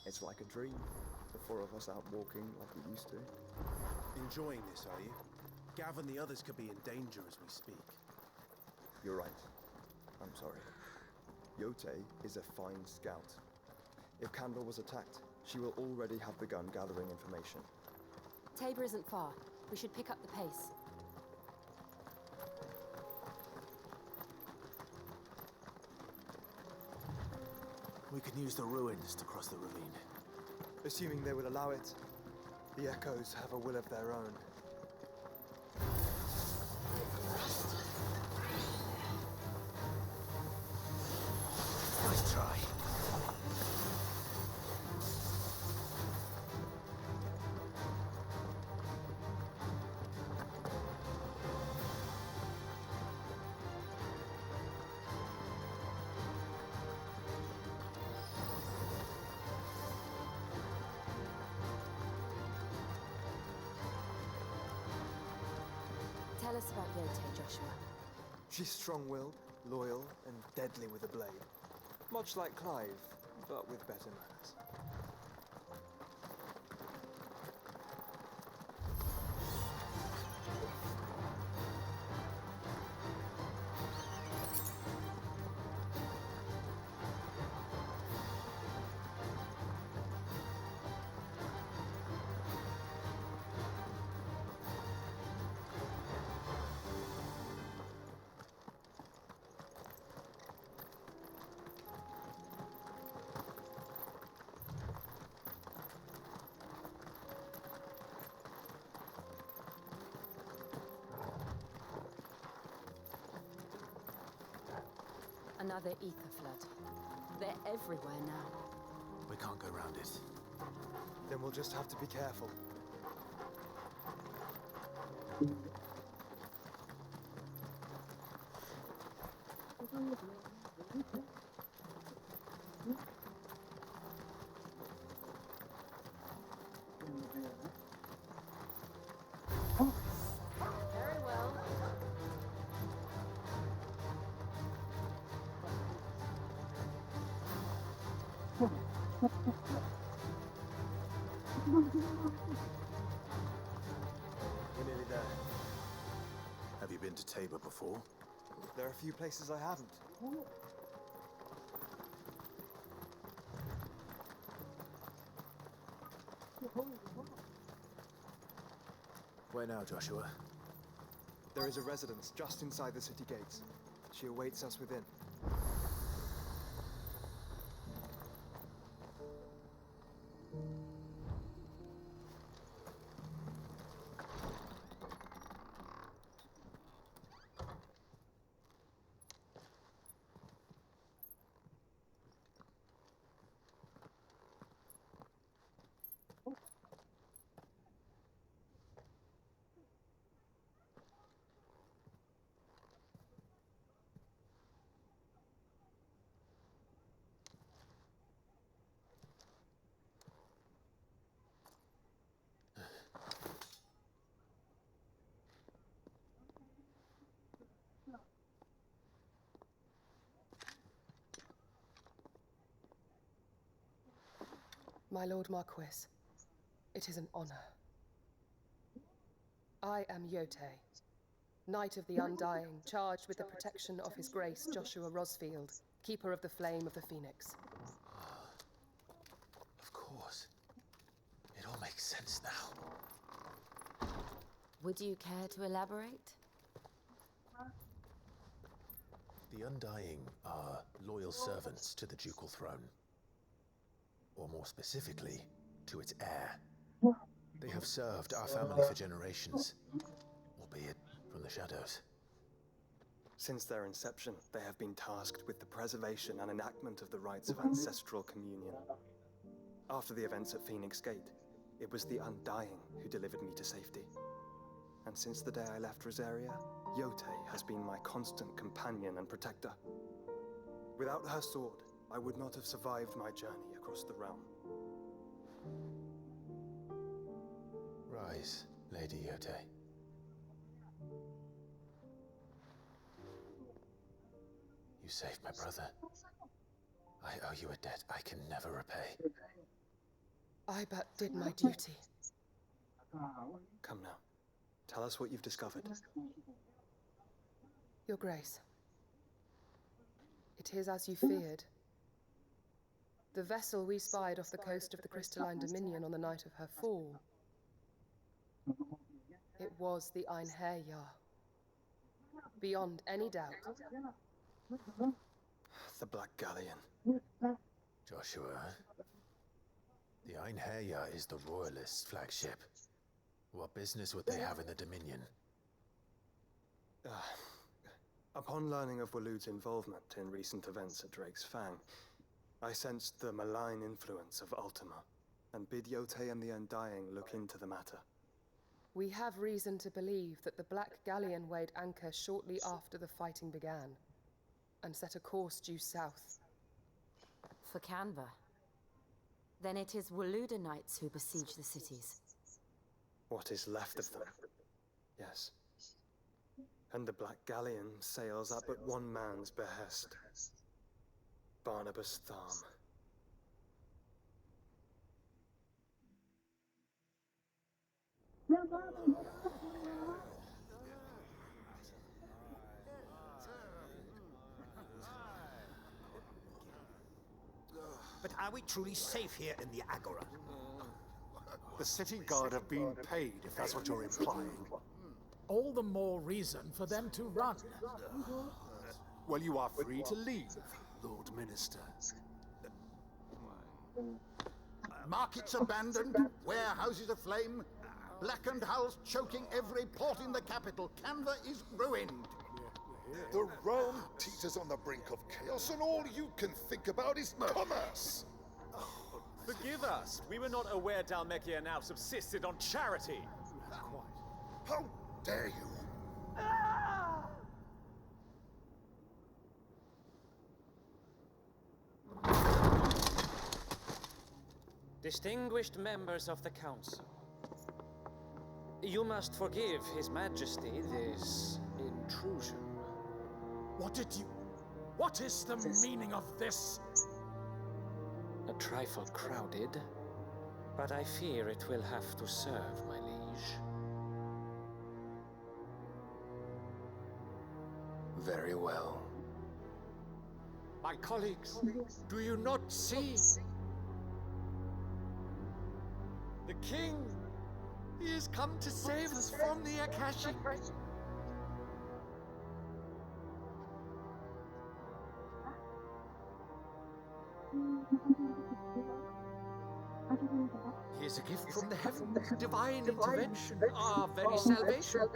It's like a dream. The four of us out walking like we used to. Enjoying this, are you? Gav and the others could be in danger as we speak. You're right. I'm sorry. Yote is a fine scout. If Candle was attacked, she will already have begun gathering information. Tabor isn't far. We should pick up the pace. We can use the ruins to cross the ravine. Assuming they would allow it, the Echoes have a will of their own. Nice try. Tell us about Yote, Joshua. She's strong-willed, loyal, and deadly with a blade. Much like Clive, but with better manners. Another ether flood. They're everywhere now. We can't go round it. Then we'll just have to be careful. Very well. We're nearly there. Have you been to Tabor before? There are a few places I haven't. Where now, Joshua? There is a residence just inside the city gates. She awaits us within. My Lord Marquis, it is an honor. I am Yote, Knight of the Undying, charged with the protection of His Grace Joshua Rosfield, Keeper of the Flame of the Phoenix. Of sense now. Would you care to elaborate? The Undying are loyal servants to the ducal throne. Or more specifically, to its heir. They have served our family for generations, albeit from the shadows. Since their inception, they have been tasked with the preservation and enactment of the rites of ancestral communion. After the events at Phoenix Gate, it was the Undying who delivered me to safety. And since the day I left Rosaria, Yote has been my constant companion and protector. Without her sword, I would not have survived my journey across the realm. Rise, Lady Yote. You saved my brother. I owe you a debt I can never repay. I but did my duty. Come now. Tell us what you've discovered. Your Grace. It is as you feared. The vessel we spied off the coast of the Crystalline Dominion on the night of her fall. It was the Einherjar. Beyond any doubt. The Black Galleon. Joshua, the Einherjar is the Royalists' flagship. What business would they have in the Dominion? Upon learning of Waloed's involvement in recent events at Drake's Fang, I sensed the malign influence of Ultima, and bid Yote and the Undying look into the matter. We have reason to believe that the Black Galleon weighed anchor shortly after the fighting began, and set a course due south. For Canva. Then it is Waloed knights who besiege the cities. What is left of them? Yes. And the Black Galleon sails up at one man's behest. Barnabas Tharm. But are we truly safe here in the Agora? The city guard have been paid, if that's what you're implying. All the more reason for them to run. Well, you are free to leave, Lord Minister. Markets abandoned, warehouses aflame, blackened hulls choking every port in the capital. Canva is ruined. The realm teeters on the brink of chaos, and all you can think about is commerce. Forgive us. We were not aware Dhalmekia now subsisted on charity. How dare you? Distinguished members of the Council, you must forgive His Majesty this intrusion. What is the meaning of this? A trifle crowded, but I fear it will have to serve, my liege. Very well. My colleagues, do you not see? The king! He has come to save us from the Akashic. He is a gift from the heavens, divine intervention, our very salvation.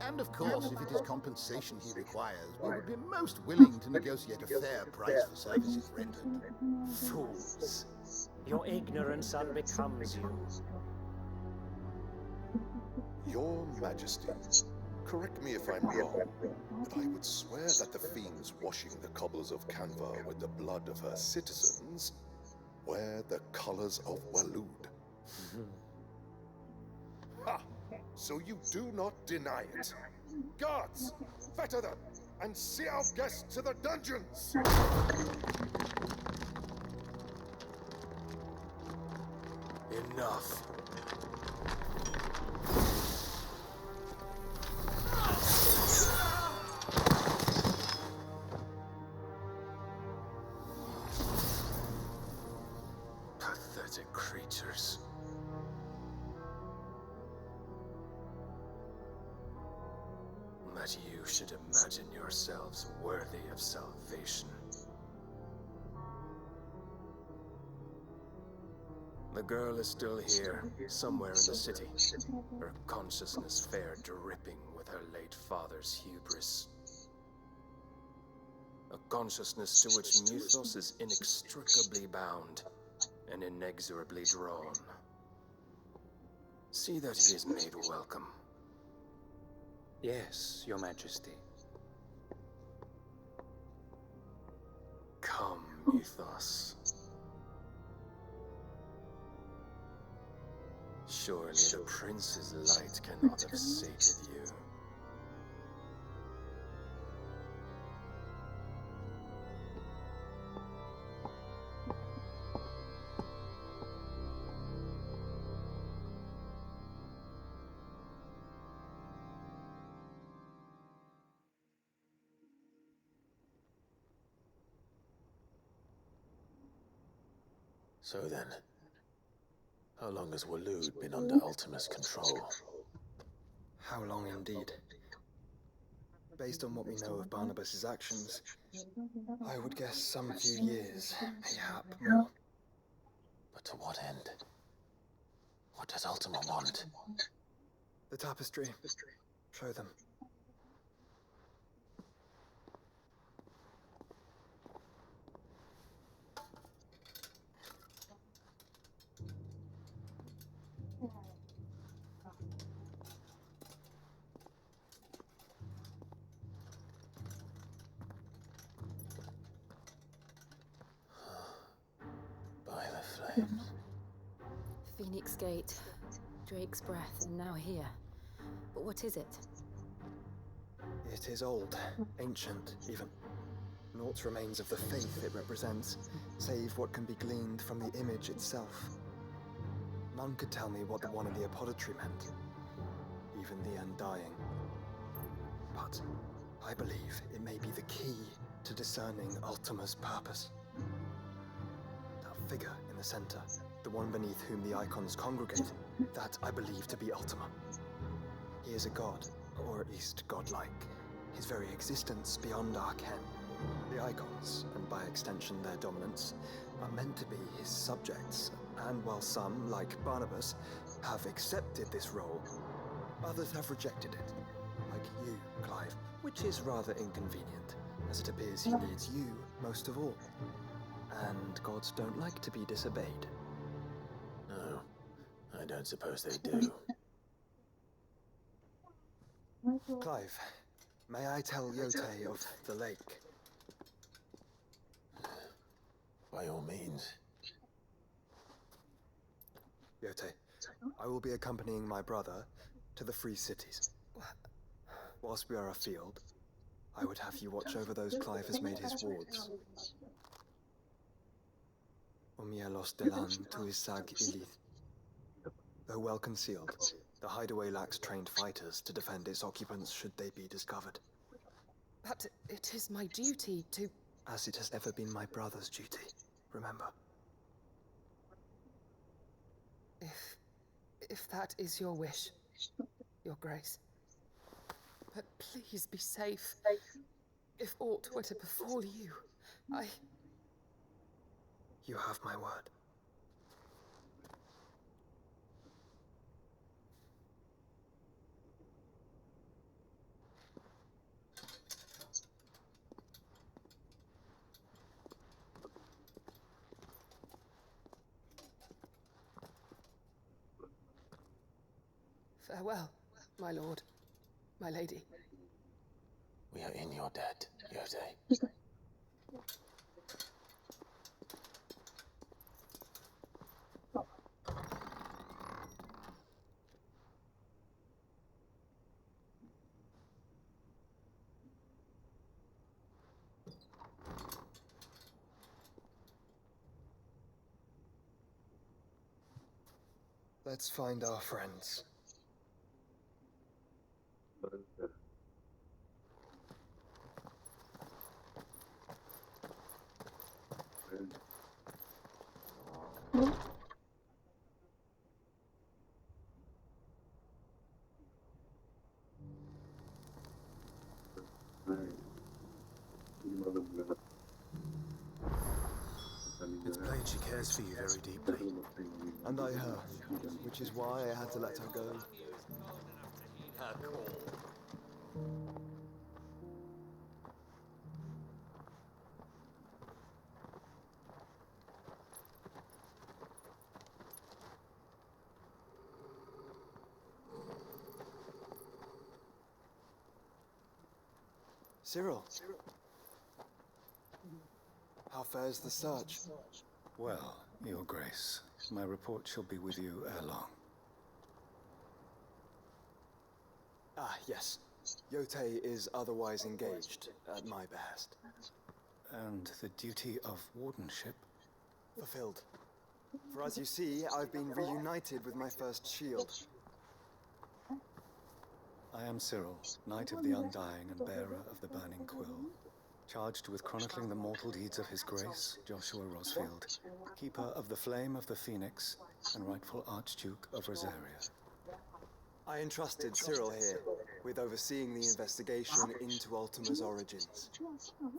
And of course, if it is compensation he requires, we would be most willing to negotiate a fair price for services rendered. Fools! Your ignorance unbecomes you. Your Majesty, correct me if I'm wrong, but I would swear that the fiends washing the cobbles of Canva with the blood of her citizens wear the colors of Waloed. Ha! So you do not deny it. Guards, fetter them, and see our guests to the dungeons! Enough. Pathetic creatures. that you should imagine yourselves worthy of salvation. The girl is still here, somewhere in the city, her consciousness fair dripping with her late father's hubris. A consciousness to which Mythos is inextricably bound and inexorably drawn. See that he is made welcome. Yes, Your Majesty. Come, Mythos. Surely the prince's light cannot have sated you. So then, how long has Waloed been under Ultima's control? How long indeed? Based on what we know of Barnabas's actions, I would guess some few years, mayhap more. But to what end? What does Ultima want? The tapestry. Show them. By the flames. Phoenix Gate, Drake's Breath, and now here. But what is it? It is old, ancient, even. Naught remains of the faith it represents, save what can be gleaned from the image itself. None could tell me what the one in the apothecary meant, even the Undying. But I believe it may be the key to discerning Ultima's purpose. That figure in the center, the one beneath whom the icons congregate, that I believe to be Ultima. He is a god, or at least godlike, his very existence beyond our ken. The icons, and by extension their dominance, are meant to be his subjects, and while some, like Barnabas, have accepted this role, others have rejected it, like you, Clive, which is rather inconvenient, as it appears he needs you most of all. And gods don't like to be disobeyed. No, I don't suppose they do. Clive, may I tell Yote of the lake? By all means. Yote, I will be accompanying my brother to the Free Cities. Whilst we are afield, I would have you watch over those Clive has made his wards. Omielos delan tuisag ilith. Though well concealed, the hideaway lacks trained fighters to defend its occupants should they be discovered. But it is my duty to... As it has ever been my brother's duty, remember. If that is your wish, Your Grace. But please be safe. If aught were to befall you, You have my word. Farewell, my lord, my lady. We are in your debt, Yote. Let's find our friends. cares for you very deeply. And I her, which is why I had to let her go. Cyril. How fares the search? Well, Your Grace, my report shall be with you ere long. Ah, yes. Yotei is otherwise engaged, at my behest. And the duty of wardenship? Fulfilled. For as you see, I've been reunited with my first shield. I am Cyril, Knight of the Undying and bearer of the Burning Quill, charged with chronicling the mortal deeds of His Grace, Joshua Rosfield, keeper of the Flame of the Phoenix and rightful Archduke of Rosaria. I entrusted Cyril here with overseeing the investigation into Ultima's origins.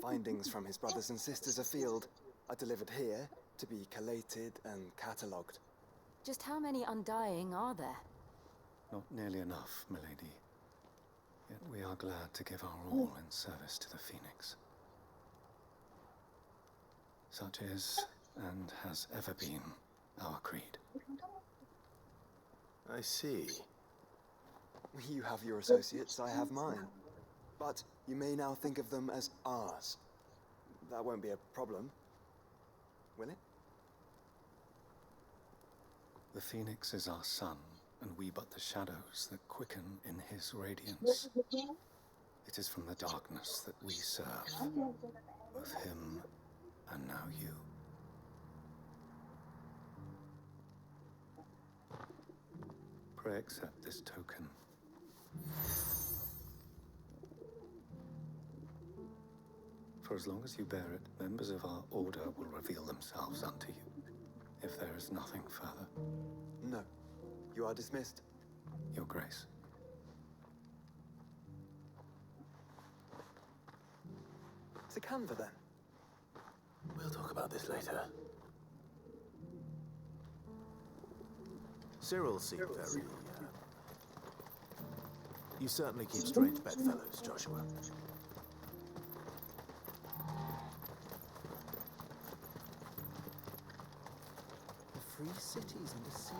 Findings from his brothers and sisters afield are delivered here to be collated and catalogued. Just how many Undying are there? Not nearly enough, milady. Yet we are glad to give our all in service to the Phoenix. Such is, and has ever been, our creed. I see. You have your associates, I have mine. But you may now think of them as ours. That won't be a problem, will it? The Phoenix is our sun, and we but the shadows that quicken in his radiance. It is from the darkness that we serve, both him and now you. Pray accept this token. For as long as you bear it, members of our order will reveal themselves unto you, if there is nothing further. No. You are dismissed. Your Grace. To Canva, then. We'll talk about this later. Cyril seemed very, You certainly keep strange bedfellows, Joshua. The free cities and the sea?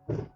Then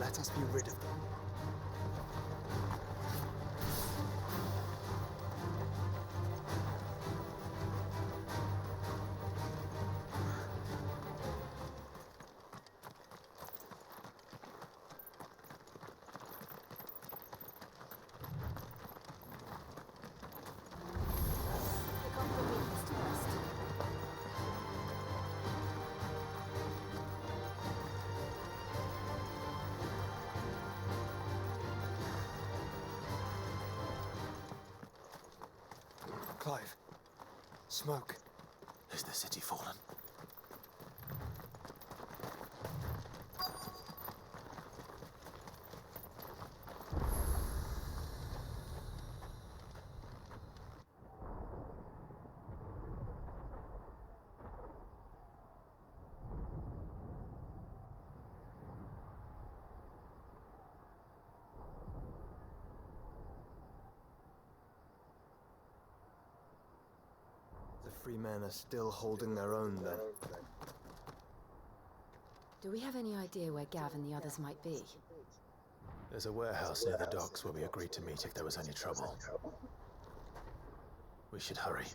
let us be rid of them. Clive. Smoke. Is the city fallen? The free men are still holding their own, then. Do we have any idea where Gav and the others might be? There's a warehouse near the docks where we agreed to meet if there was any trouble. We should hurry.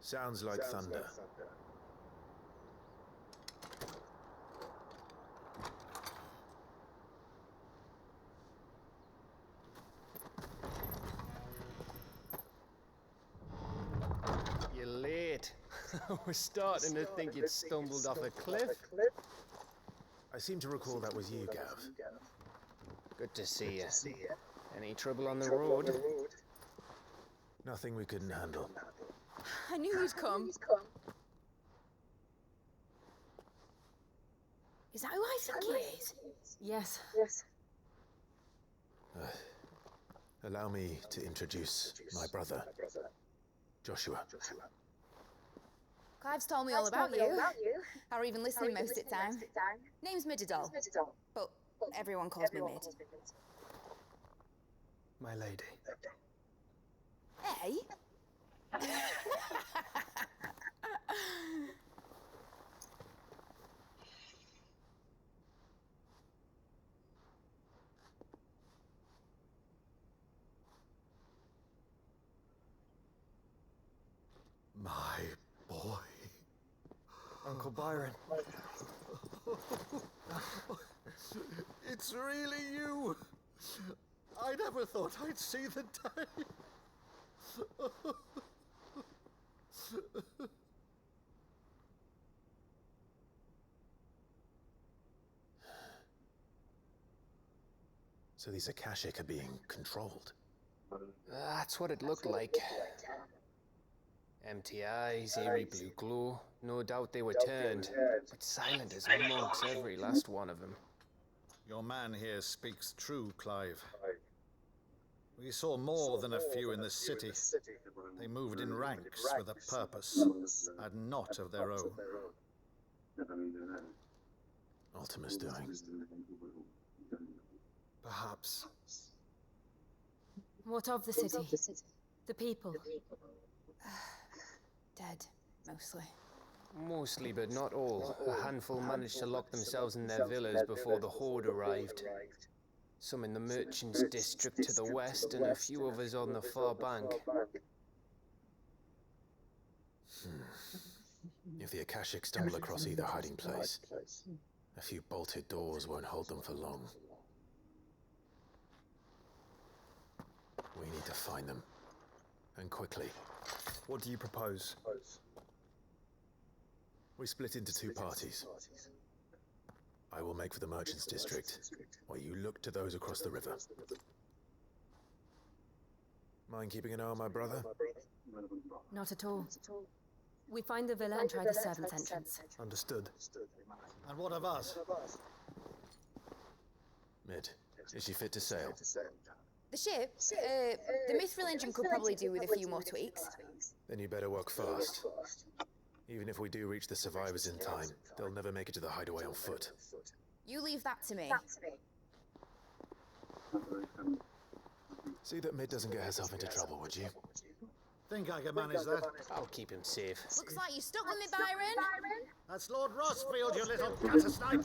Sounds like thunder. You're late. We're starting to think you'd stumbled off a cliff. I seem to recall that was you, Gav. Good to see you. Any trouble on the road? Nothing we couldn't handle. I knew you'd come. Is that who I think he is? Yes. Allow me to introduce my brother, Joshua. Clive's told me all about you. Or even listening most of the time. Name's Mididol. But everyone calls me Mid. My lady. Hey? My boy. Uncle Byron. It's really you. I never thought I'd see the day. So these Akashic are being controlled. That's what it looked like. Empty eyes, eerie blue glow. No doubt they were turned, but silent as monks, every last one of them. Your man here speaks true, Clive. We saw more than a few in the city. They moved in ranks with a purpose, and not of their own. Ultima's doing. Perhaps. What of the city? The people? Dead, mostly. Mostly, but not all. A handful managed to lock themselves in their villas before the Horde arrived. Some in the Merchants District to the west, and a few others on the far bank. If the Akashic stumble across either hiding place, a few bolted doors won't hold them for long. We need to find them. And quickly. What do you propose? We split into two parties. I will make for the Merchants District, while you look to those across the river. Mind keeping an eye on my brother? Not at all. We find the villa and try the servants' entrance. Understood. And what of us? Mid, is she fit to sail? The ship? The Mithril engine could probably do with a few more tweaks. Then you better work fast. Even if we do reach the survivors in time, they'll never make it to the hideaway on foot. You leave that to me. See that Mid doesn't get herself into trouble, would you? Think I can manage that? I'll keep him safe. Looks like you stuck with me, Byron. That's Lord Rossfield, you little gutter snipe!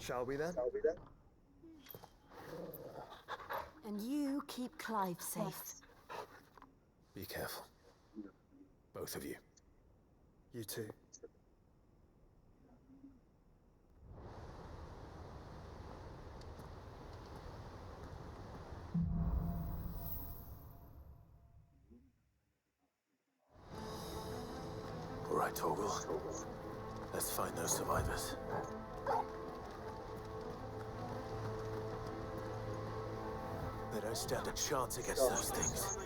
Shall we then? And you keep Clive safe. Be careful. Both of you. You too. All right, Torgal. Let's find those survivors. They don't stand a chance against those things.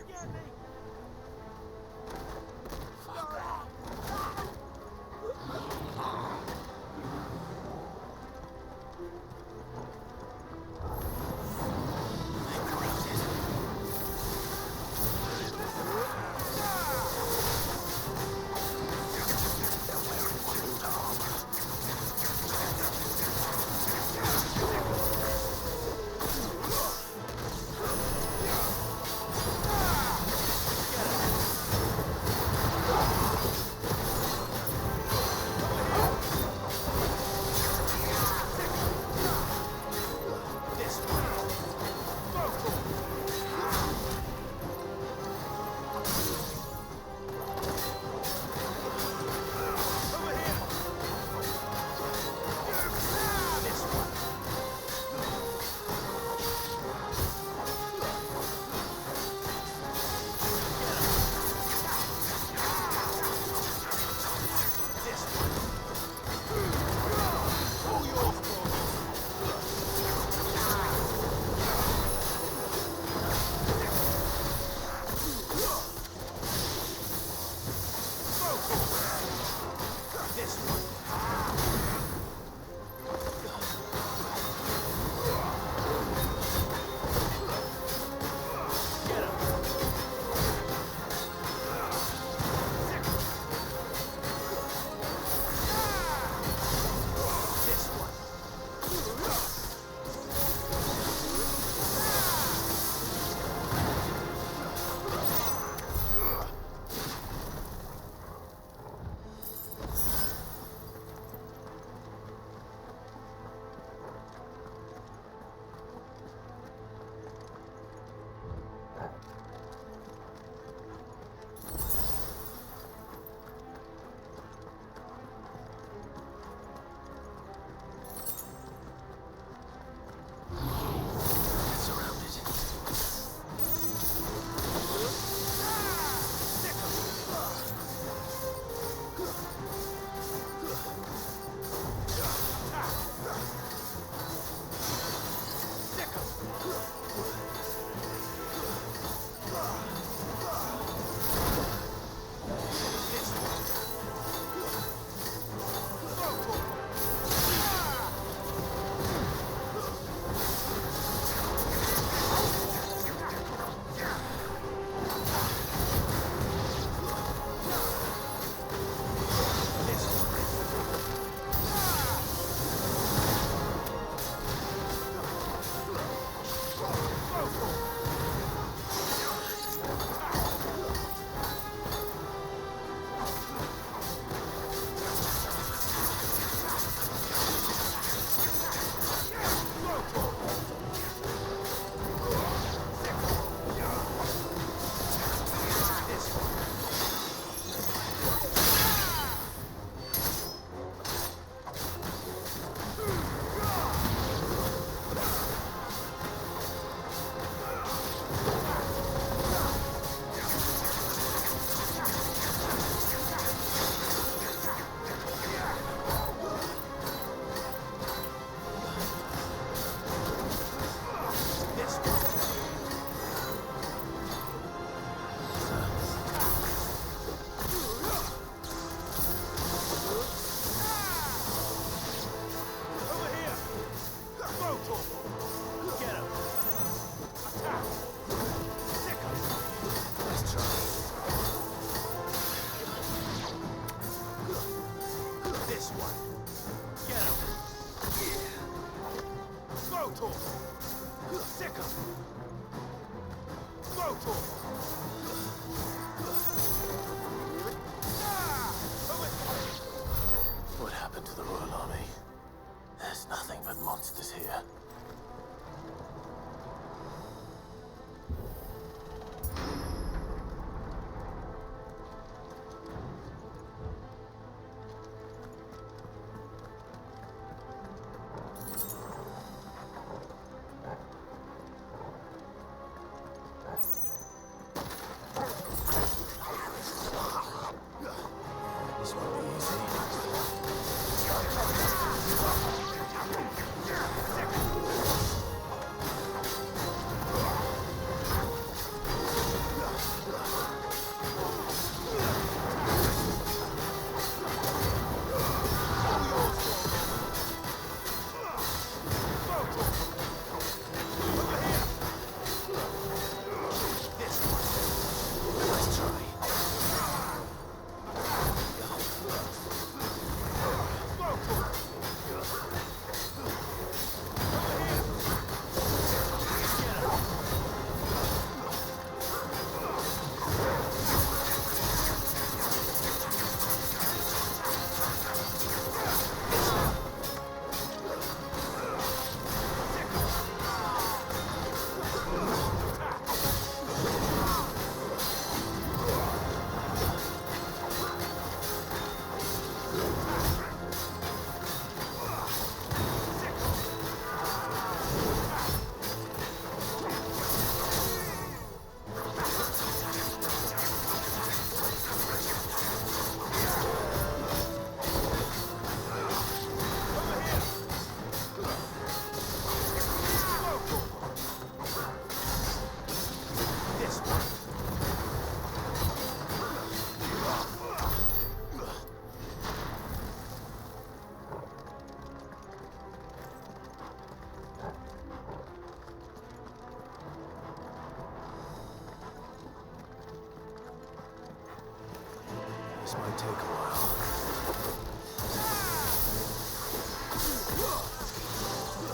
This might take a while.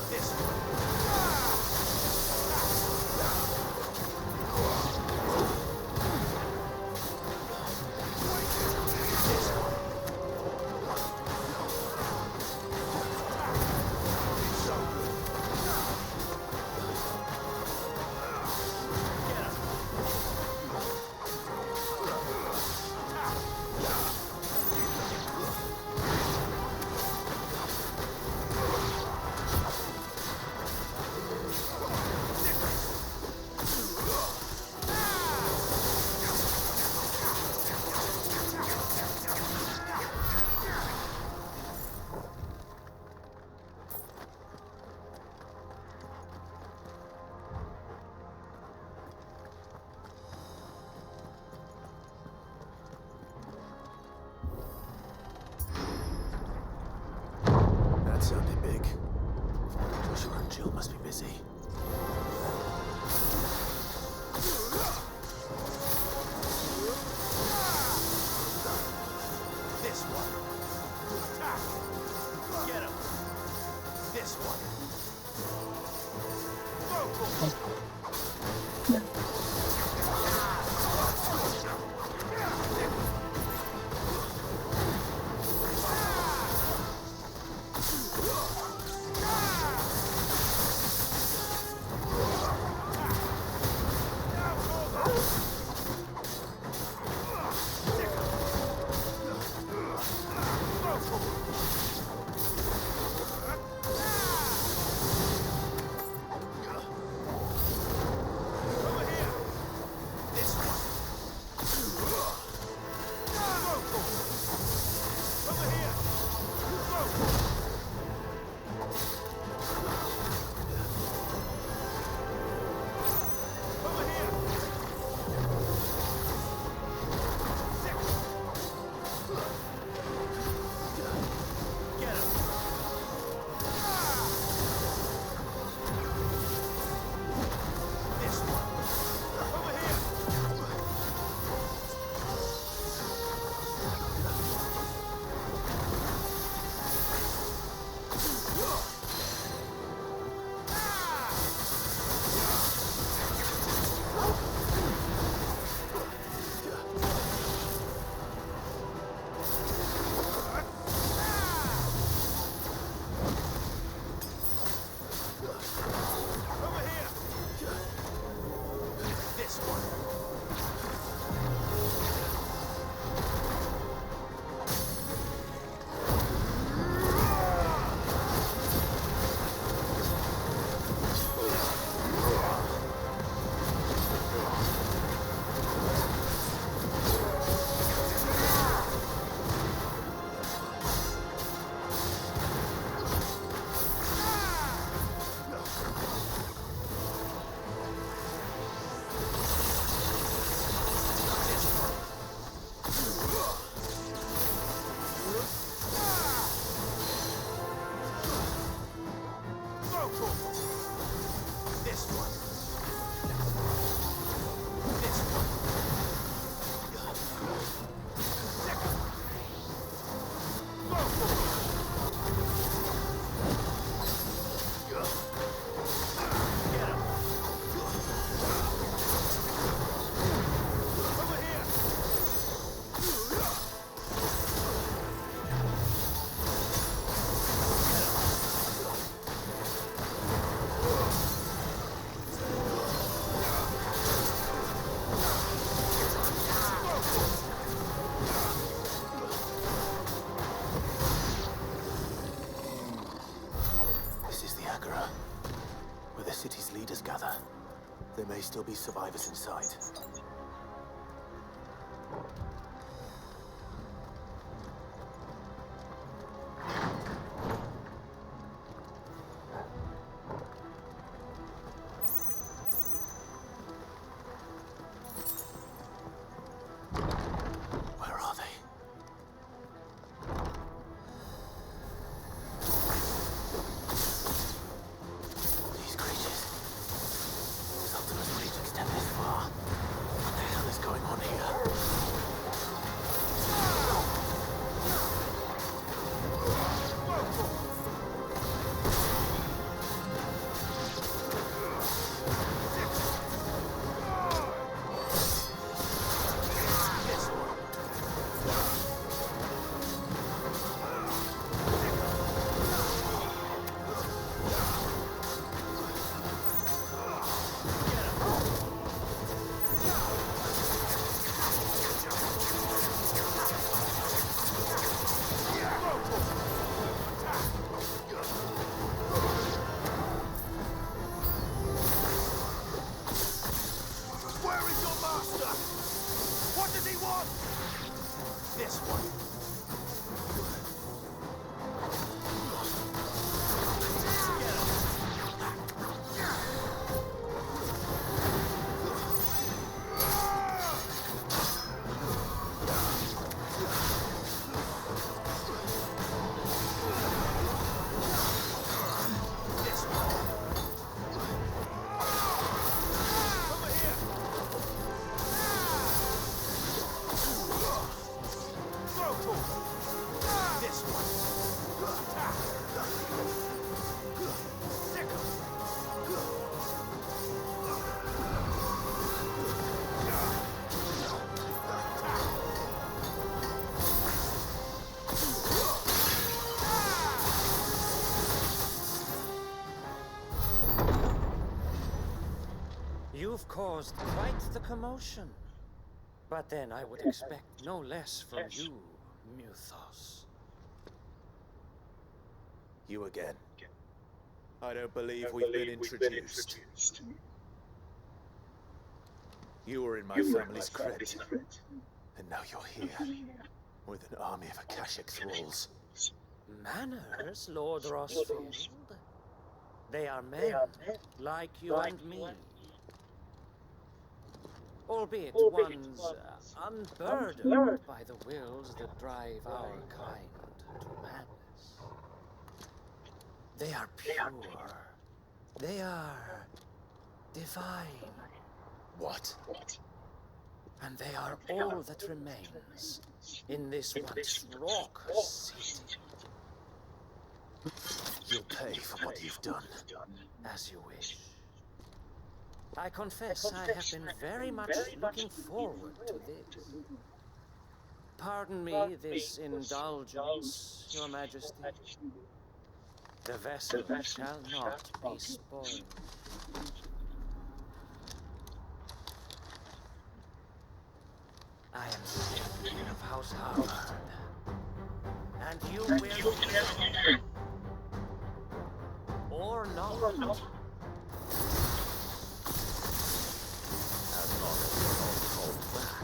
This That sounded big. Joshua and Jill must be busy. This one. Attack! Get him! This one. city's leaders gather. There may still be survivors inside. Where are they? These creatures. Something was ready to extend this far. This one. You've caused quite the commotion. But then I would expect no less from you, Muthos. You again. I don't believe we've been introduced. You were in my family's crypt, and now you're here, with an army of Akashic thralls. Manners, Lord Rosfield? They are men, like you and me. Albeit ones unburdened by the wills that drive our kind to madness. They are pure. They are divine. What? And they are all that remains in this once raucous city. You'll pay for what you've done. As you wish. I confess I have been very much looking forward to this. Pardon me this indulgence, Your Majesty. The vessel shall not be spoiled. I am Smith of House Harvard, and you will or not. As long as you're not called back.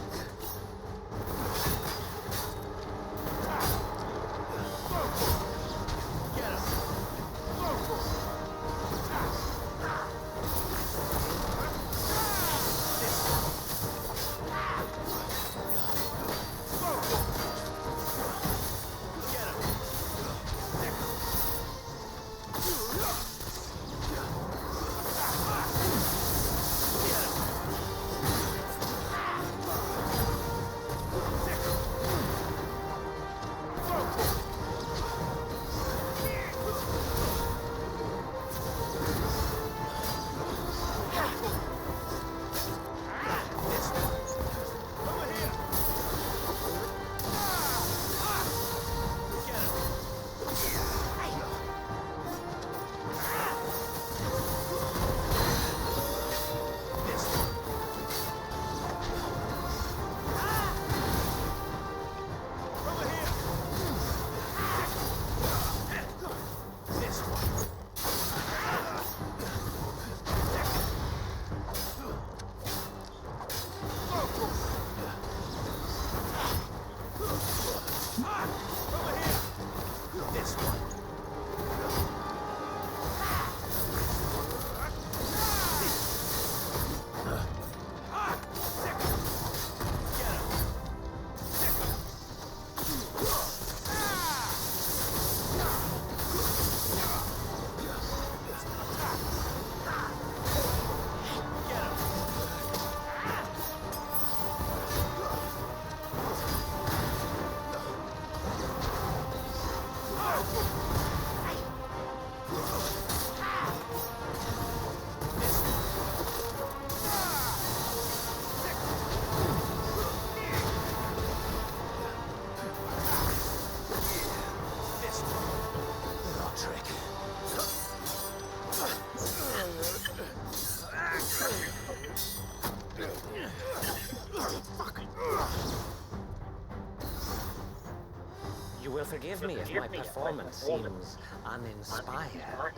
You will forgive me if my performance seems uninspired.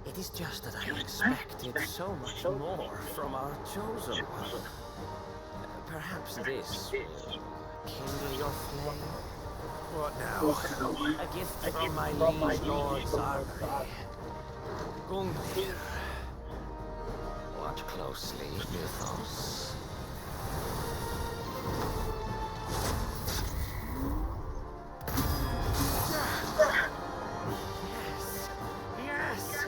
It is just that I expected so much more from our chosen one. Perhaps this will kindle your flame? What now? A gift from my liege lord's armory. Gungnir. Watch closely, Mythos. Yes! Yes!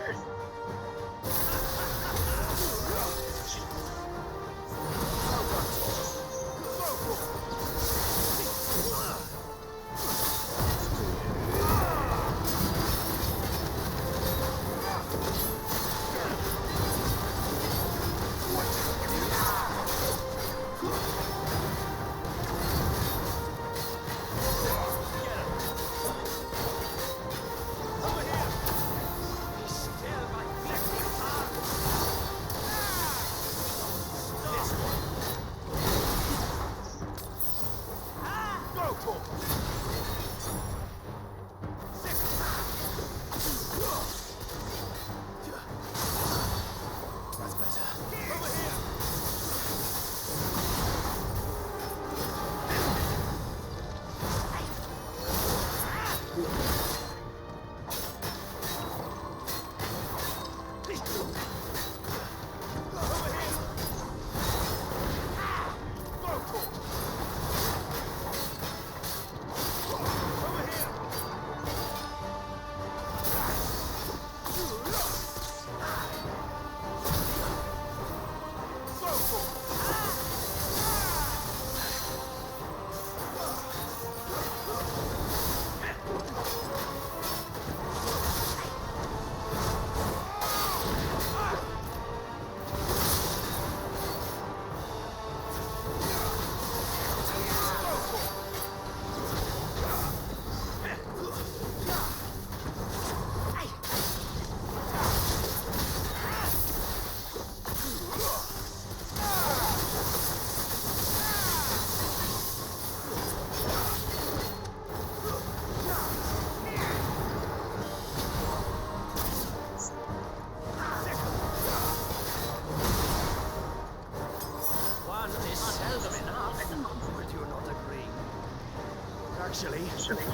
Actually,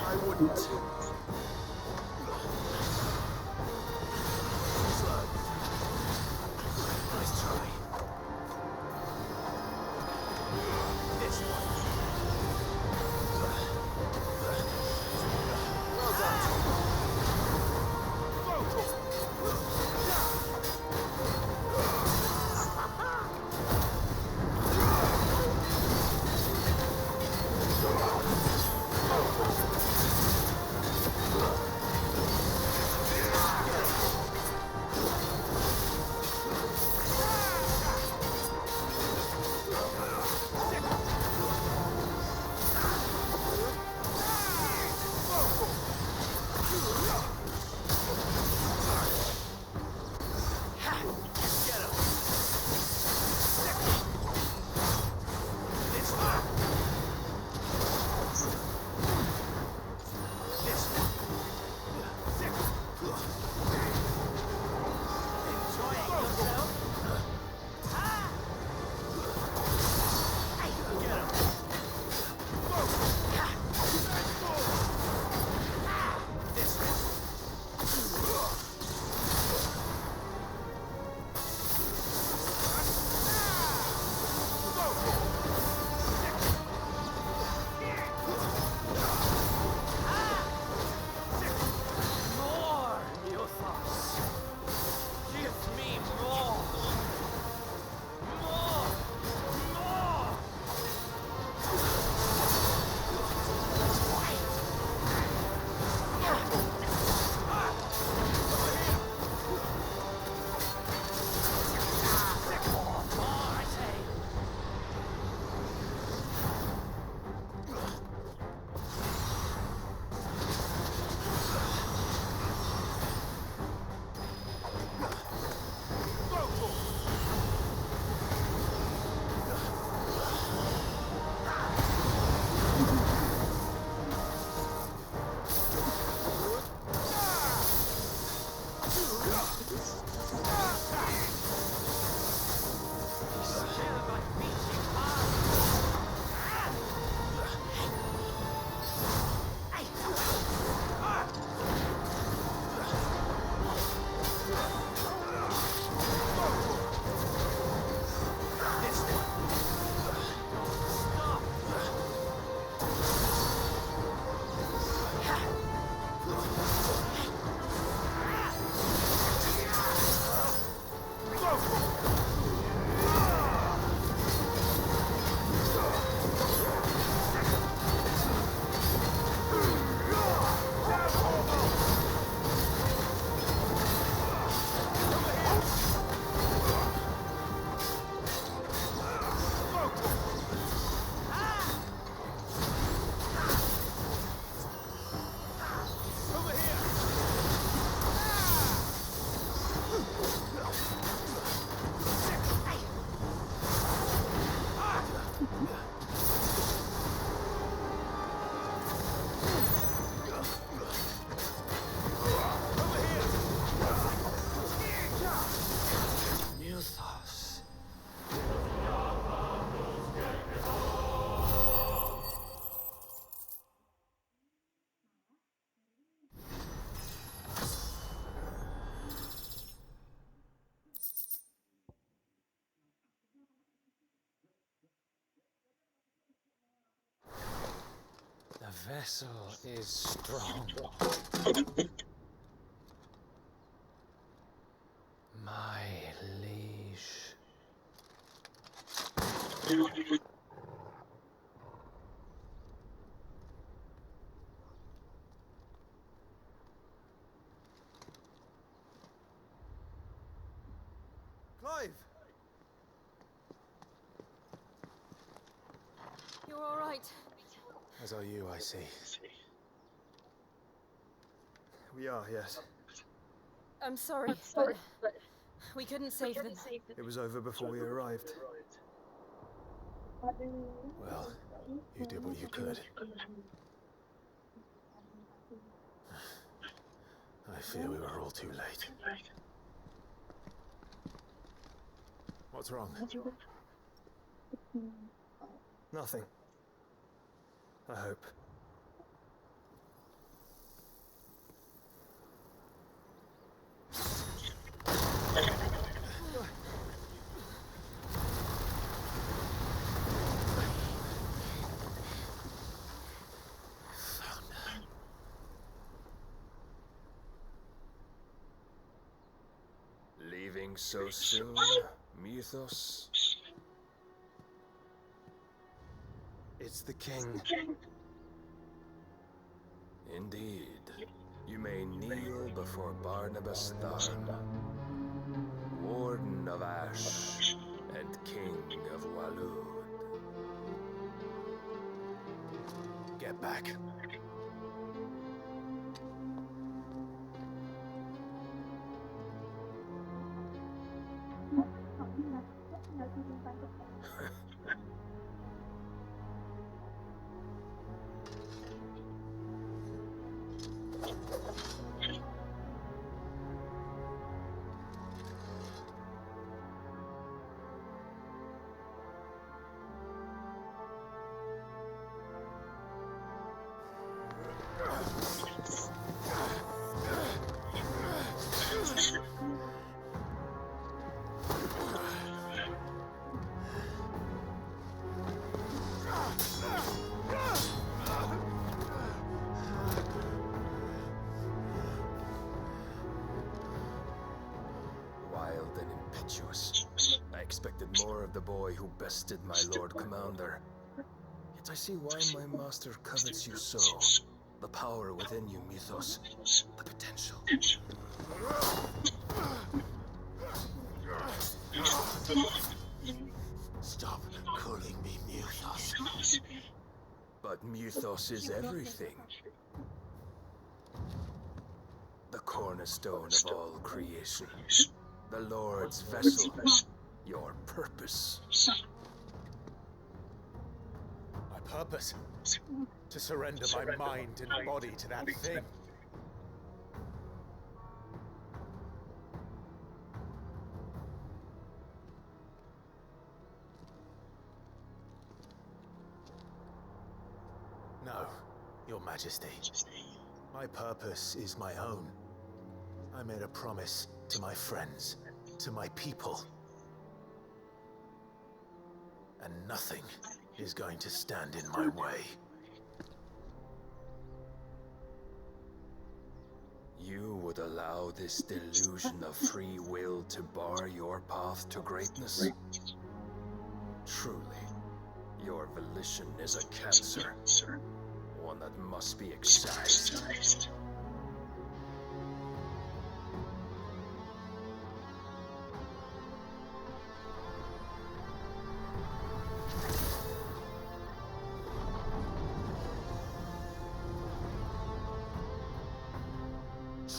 I wouldn't. Nice try. This one. Well done. vessel is strong. My liege. Clive! You're all right. As are you, I see. We are, yes. I'm sorry, but we couldn't save them. It was over before we arrived. Well, you did what you could. I fear we were all too late. What's wrong? Nothing. I hope. Leaving so soon, Mythos? It's the king. Indeed. You may kneel before Barnabas Tharn, Warden of Ash and King of Waloed. Get back. Wild and impetuous. I expected more of the boy who bested my Lord Commander. Yet I see why my master covets you so. The power within you, Mythos. The potential. Stop calling me Mythos. But Mythos is everything. The cornerstone of all creation. The Lord's vessel. Your purpose. My purpose? To surrender my mind and body to that thing. No, Your Majesty. My purpose is my own. I made a promise to my friends, to my people. And nothing is going to stand in my way. You would allow this delusion of free will to bar your path to greatness? Truly, your volition is a cancer. One that must be excised.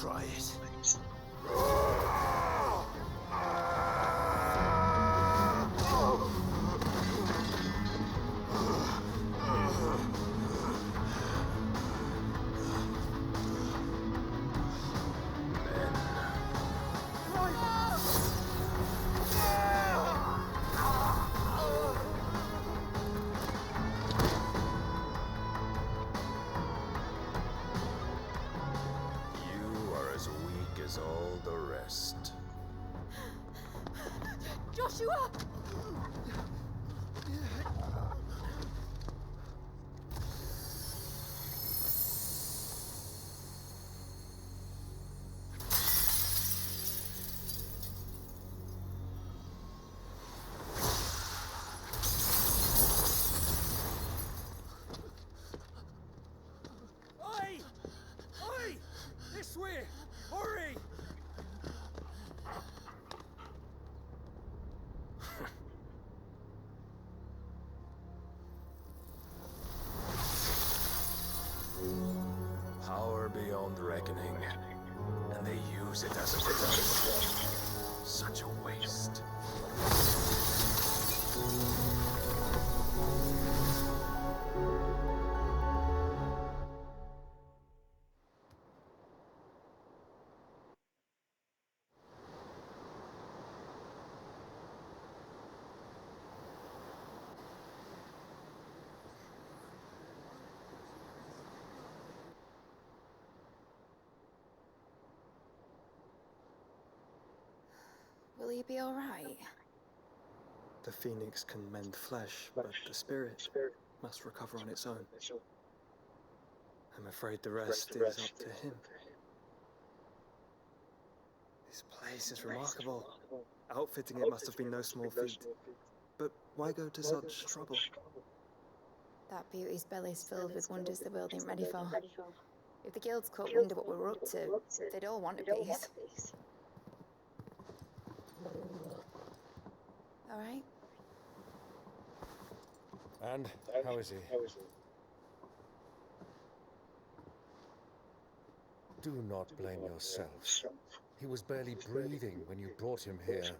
Try it. As all the rest. Joshua! own reckoning, and they use it as a crutch. Such a waste. Will he be alright? The phoenix can mend flesh, but the spirit must recover on its own. I'm afraid the rest is up to him. This place is remarkable. Outfitting it must have been no small feat. But why go to such trouble? That beauty's belly's filled with wonders the world ain't ready for. If the guilds caught wind of what we're up to, they'd all want a piece. Alright? And how is he? Do not blame yourselves. He was barely breathing when you brought him here.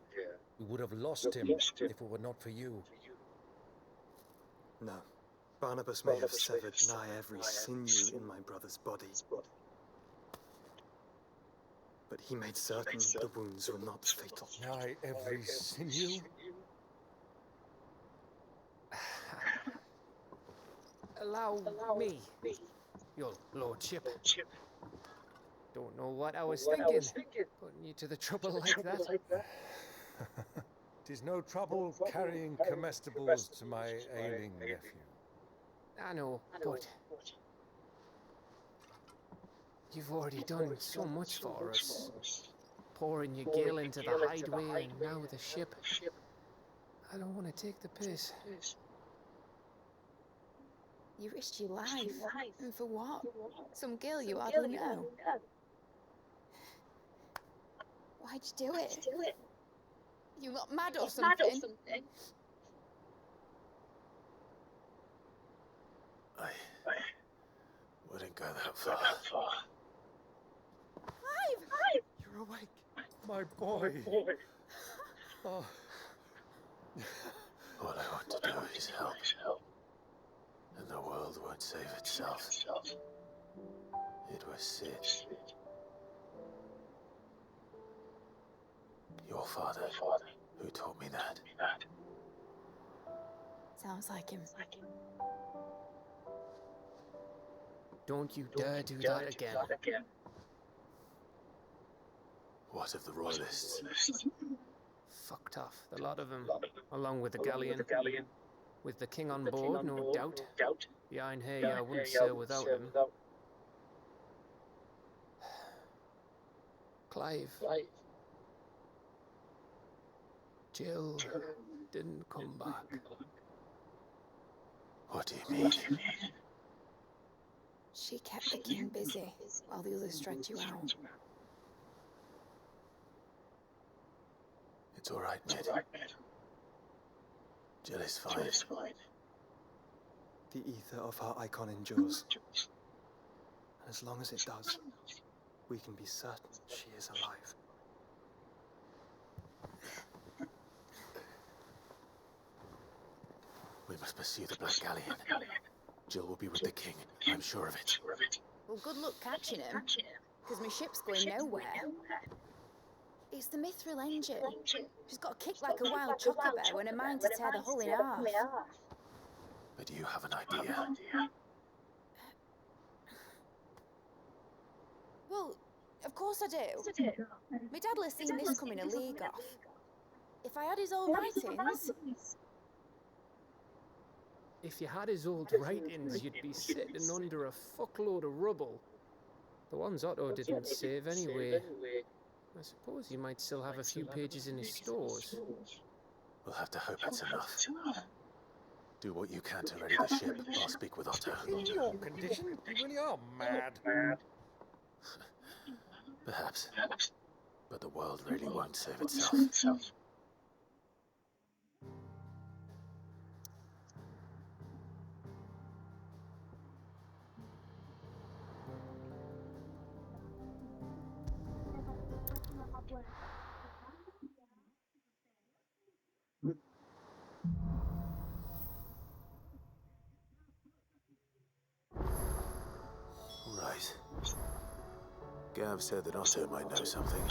We would have lost him if it were not for you. No. Barnabas may have severed nigh every sinew in my brother's body. But he made certain the wounds were not fatal. Nigh every sinew? Allow me, your lordship. Don't know what I was thinking, putting you to the trouble like that. 'Tis no trouble carrying comestibles to my ailing nephew. I know, but you've already done so much for us. Pouring your gale into the hideaway and now the ship. I don't want to take the piss. You risked your life. And for what? Some girl you hardly know. Why'd you do it? You got mad or something? I wouldn't go that far. Clive! You're awake, my boy. Oh. All I want to do is help. And the world won't save itself. It was Sid. Your father, who taught me that. Sounds like him. Don't you dare do that again. What of the royalists? Fucked off, the lot of them, along with the galleon. With the king on board, no doubt. Behind here, I wouldn't sail without him. Clive. Jill didn't come back. What do you mean? She kept the king busy while the others dragged you out. It's all right, Ned. Jill is fine. The ether of her icon endures. And as long as it does, we can be certain she is alive. We must pursue the Black Galleon. Jill will be with the king, I'm sure of it. Well, good luck catching him, because my ship's going nowhere. It's the Mithril engine. She's got a kick like a wild chocobo and a mind to tear the hull in half. But do you have an idea? Well, of course I do. My dad has seen this coming a league off. If I had his old writings... If you had his old writings, you'd be sitting under a fuckload of rubble. The ones Otto didn't save anyway. I suppose you might still have a few pages in his stores. We'll have to hope it's enough. Do what you can to ready the ship. I'll speak with Otto. In your condition, you really are mad. Perhaps. But the world really won't save itself. Gav said that Otto might know something.